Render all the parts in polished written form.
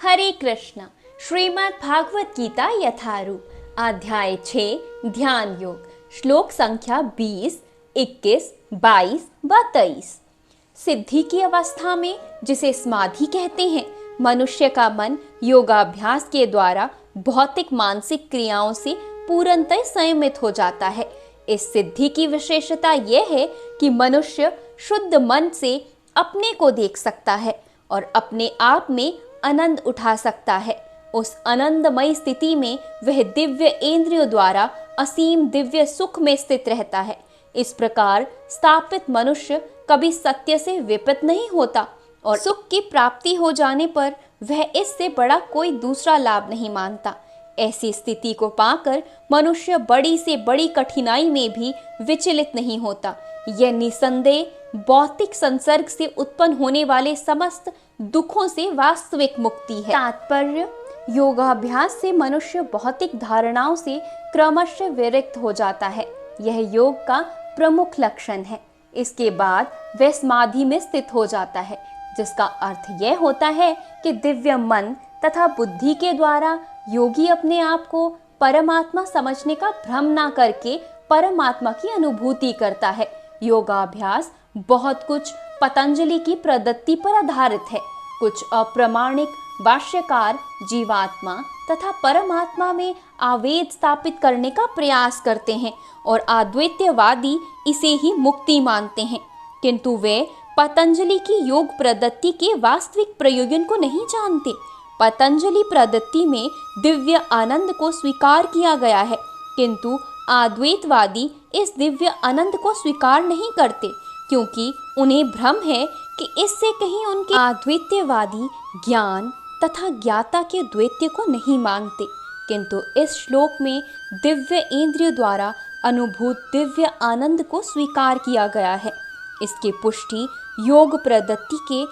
हरे कृष्ण। श्रीमद् भागवत गीता यथारूप अध्याय 6 ध्यान योग श्लोक संख्या 20, 21, 22 व 23। सिद्धि की अवस्था में, जिसे समाधि कहते हैं, मनुष्य का मन योगाभ्यास के द्वारा भौतिक मानसिक क्रियाओं से पूर्णतः संयमित हो जाता है। इस सिद्धि की विशेषता यह है कि मनुष्य शुद्ध मन से अपने को देख सकता है और अपने आप में आनंद उठा सकता है। उस आनंदमय स्थिति में वह दिव्य इंद्रियों द्वारा असीम दिव्य सुख में स्थित रहता है। इस प्रकार स्थापित मनुष्य कभी सत्य से विपरीत नहीं होता और सुख की प्राप्ति हो जाने पर वह इससे बड़ा कोई दूसरा लाभ नहीं मानता। ऐसी स्थिति को पाकर मनुष्य बड़ी से बड़ी कठिनाई में भी विचलित नहीं होता। यह निसंदेह भौतिक संसर्ग से उत्पन्न होने वाले समस्त दुखों से वास्तविक मुक्ति है। तात्पर्य: योगाभ्यास से मनुष्य भौतिक धारणाओं से क्रमशः विरक्त हो जाता है। यह योग का प्रमुख लक्षण है। इसके बाद वह समाधि में स्थित हो जाता है, जिसका अर्थ यह होता है कि दिव्य मन तथा बुद्धि के द्वारा योगी अपने आप को परमात्मा समझने का भ्रम ना करके परमात्मा की अनुभूति करता है। योगाभ्यास बहुत कुछ पतंजलि की प्रदत्ति पर आधारित है। कुछ अप्रामाणिक भाष्यकार जीवात्मा तथा परमात्मा में आवेद स्थापित करने का प्रयास करते हैं और अद्वैतवादी इसे ही मुक्ति मानते हैं, किंतु वे पतंजलि की योग प्रदत्ति के वास्तविक प्रयोजन को नहीं जानते। पतंजलि प्रदत्ति में दिव्य आनंद को स्वीकार किया गया है, किंतु अद्वैतवादी इस दिव्य आनंद को स्वीकार नहीं करते, क्योंकि उन्हें भ्रम है कि इससे कहीं उनके अद्वैतवादी ज्ञान तथा ज्ञाता के द्वैत्य को नहीं मानते। किंतु इस श्लोक में दिव्य इंद्रियों द्वारा अनुभूत दिव्य आनंद को स्वीकार किया गया है। इसकी पुष्टि योग प्रदत्ति के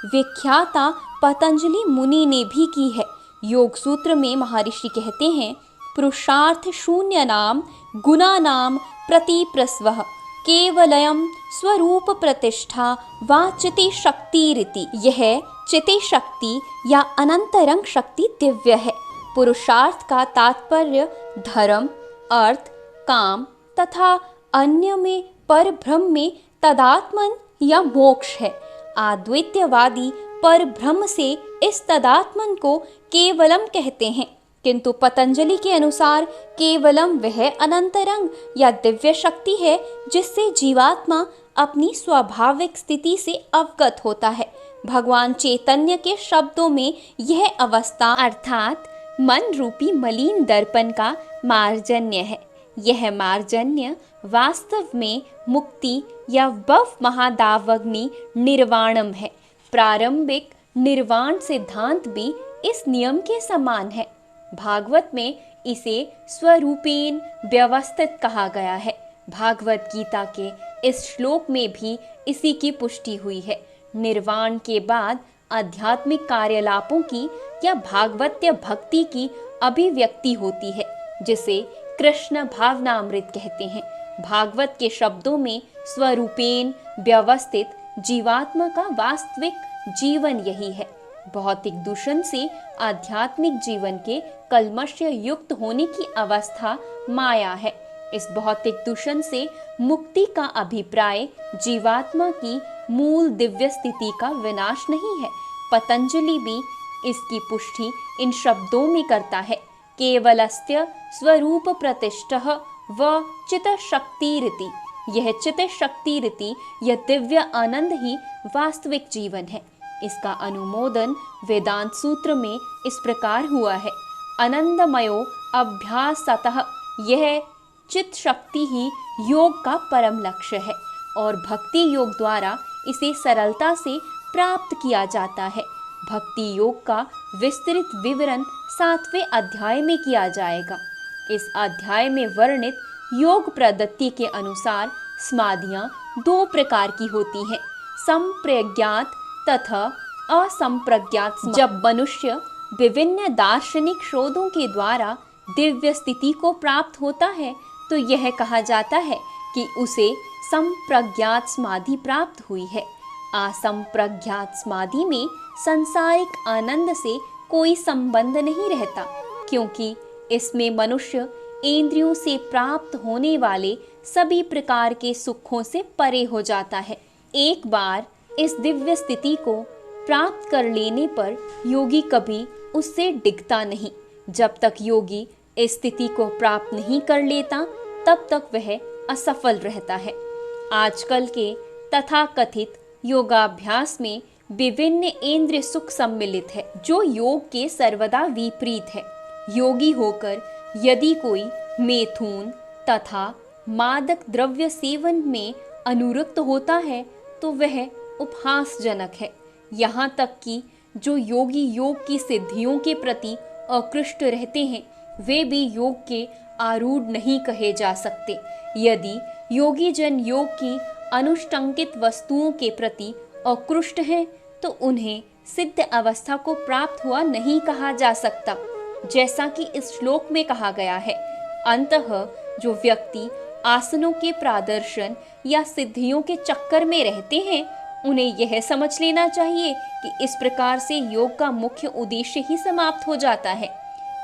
विख्याता पतंजलि मुनि ने भी की है। योग सूत्र में महर्षि कहते हैं, पुरुषार्थ शून्य नाम गुणानाम प्रतिप्रस्वः केवलयम स्वरूप प्रतिष्ठा वा चिति शक्ति रीति। यह चिति शक्ति या अनंतरंग शक्ति दिव्य है। पुरुषार्थ का तात्पर्य धर्म, अर्थ, काम तथा अन्य में पर ब्रह्म में तदात्मन या मोक्ष है। अद्वैतवादी पर ब्रह्म से इस तदात्मन को केवलम कहते हैं, किंतु पतंजलि के अनुसार केवलम वह अनंतरंग या दिव्य शक्ति है जिससे जीवात्मा अपनी स्वाभाविक स्थिति से अवगत होता है। भगवान चैतन्य के शब्दों में यह अवस्था अर्थात मन रूपी मलिन दर्पण का मार्जन्य है। यह मार्जन्य वास्तव में मुक्ति या भव महादावग्नि निर्वाणम है। प्रारंभिक निर्वाण सिद्धांत भी इस नियम के समान है। भागवत में इसे स्वरूपेण व्यवस्थित कहा गया है। भागवत गीता के इस श्लोक में भी इसी की पुष्टि हुई है। निर्वाण के बाद आध्यात्मिक कार्यलापों की या भागवत्य भक्ति की अभिव्यक्ति होती है, जिसे कृष्ण भावनामृत कहते हैं। भागवत के शब्दों में स्वरूपेण व्यवस्थित जीवात्मा का वास्तविक जीवन यही है। भौतिक दूषण से आध्यात्मिक जीवन के कल्मश युक्त होने की अवस्था माया है। इस भौतिक दूषण से मुक्ति का अभिप्राय जीवात्मा की मूल दिव्य स्थिति का विनाश नहीं है। पतंजलि भी इसकी पुष्टि इन शब्दों में करता है, केवलस्य स्वरूप प्रतिष्ठः व चित शक्ति रीति। यह चित शक्ति रीति, यह दिव्य आनंद ही वास्तविक जीवन है। इसका अनुमोदन वेदांत सूत्र में इस प्रकार हुआ है, आनंदमयो अभ्यासतः। यह चित शक्ति ही योग का परम लक्ष्य है और भक्ति योग द्वारा इसे सरलता से प्राप्त किया जाता है। भक्ति योग का विस्तृत विवरण 7वें अध्याय में किया जाएगा। इस अध्याय में वर्णित योग प्रदत्ति के अनुसार समाधियां 2 प्रकार की होती हैं, संप्रज्ञात तथा असंप्रज्ञात। जब मनुष्य विभिन्न दार्शनिक शोधों के द्वारा दिव्य स्थिति को प्राप्त होता है, तो यह कहा जाता है कि उसे संप्रज्ञात समाधि प्राप्त हुई है। असंप्रज्ञात समाधि में सांसारिक आनंद से कोई संबंध नहीं रहता, क्योंकि इसमें मनुष्य इंद्रियों से प्राप्त होने वाले सभी प्रकार के सुखों से परे हो जाता है। एक बार इस दिव्य स्थिति को प्राप्त कर लेने पर योगी कभी उससे डिगता नहीं। जब तक योगी इस स्थिति को प्राप्त नहीं कर लेता, तब तक वह असफल रहता है। आजकल के तथाकथित योगाभ्यास में विभिन्न इंद्रिय सुख सम्मिलित है, जो योग के सर्वदा विपरीत है। योगी होकर यदि कोई मैथुन तथा मादक द्रव्य सेवन में अनुरक्त होता है तो वह उपहासजनक है। यहाँ तक कि जो योगी योग की सिद्धियों के प्रति आकृष्ट रहते हैं, वे भी योग के आरूढ़ नहीं कहे जा सकते। यदि योगी जन योग की अनुष्टंकित वस्तुओं के प्रति आकृष्ट हैं, तो उन्हें सिद्ध अवस्था को प्राप्त हुआ नहीं कहा जा सकता। जैसा कि इस श्लोक में कहा गया है, अंततः जो व्यक्ति आसनों के प्रदर्शन या सिद्धियों के चक्कर में रहते हैं, उन्हें यह समझ लेना चाहिए कि इस प्रकार से योग का मुख्य उद्देश्य ही समाप्त हो जाता है।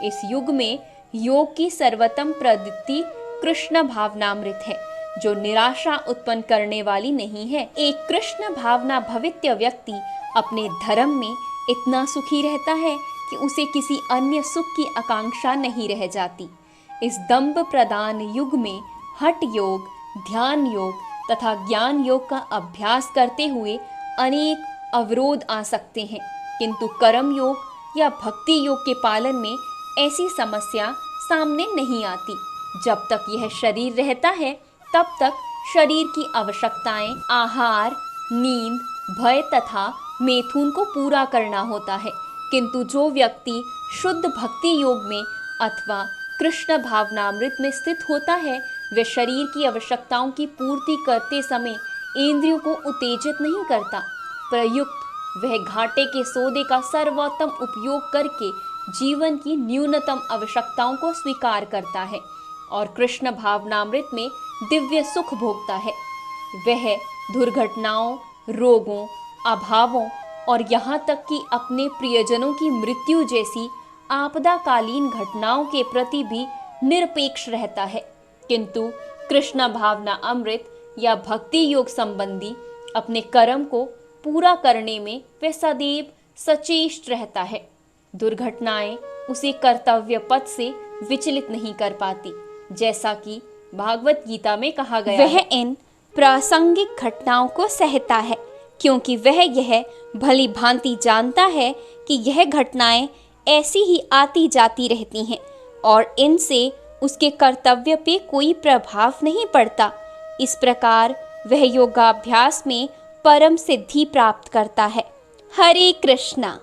इस युग में योग की सर्वोत्तम प्रवृत्ति कृष्ण भावनामृत है, जो निराशा उत्पन्न करने वाली नहीं है। एक कृष्ण भावना भवित्य व्यक्ति अपने धर्म में इतना सुखी रहता है कि उसे किसी अन्य सुख की आकांक्षा नहीं रह जाती। इस दंभ प्रदान युग में हठ योग, ध्यान योग तथा ज्ञान योग का अभ्यास करते हुए अनेक अवरोध आ सकते हैं, किंतु कर्म योग या भक्ति योग के पालन में ऐसी समस्या सामने नहीं आती। जब तक यह शरीर रहता है, तब तक शरीर की आवश्यकताएं आहार, नींद, भय तथा मैथुन को पूरा करना होता है। किंतु जो व्यक्ति शुद्ध भक्ति योग में अथवा कृष्ण भावनामृत में स्थित होता है, वह शरीर की आवश्यकताओं की पूर्ति करते समय इंद्रियों को उत्तेजित नहीं करता। प्रयुक्त वह घाटे के सौदे का सर्वोत्तम उपयोग करके जीवन की न्यूनतम आवश्यकताओं को स्वीकार करता है और कृष्ण भावनामृत में दिव्य सुख भोगता है। वह दुर्घटनाओं, रोगों, अभावों और यहाँ तक कि अपने प्रियजनों की मृत्यु जैसी आपदाकालीन घटनाओं के प्रति भी निरपेक्ष रहता है। किंतु कृष्ण भावना अमृत या भक्ति योग संबंधी अपने कर्म को पूरा करने में वह सदैव सचेष्ट रहता है। दुर्घटनाएं उसे कर्तव्य पथ से विचलित नहीं कर पाती, जैसा कि भागवत गीता में कहा गया वह इन प्रासंगिक घटनाओं को सहता है, क्योंकि वह यह भली भांति जानता है कि यह घटनाएं ऐसी ही आती जाती रहती हैं और इनसे उसके कर्तव्य पे कोई प्रभाव नहीं पड़ता। इस प्रकार वह योगाभ्यास में परम सिद्धि प्राप्त करता है। हरे कृष्णा।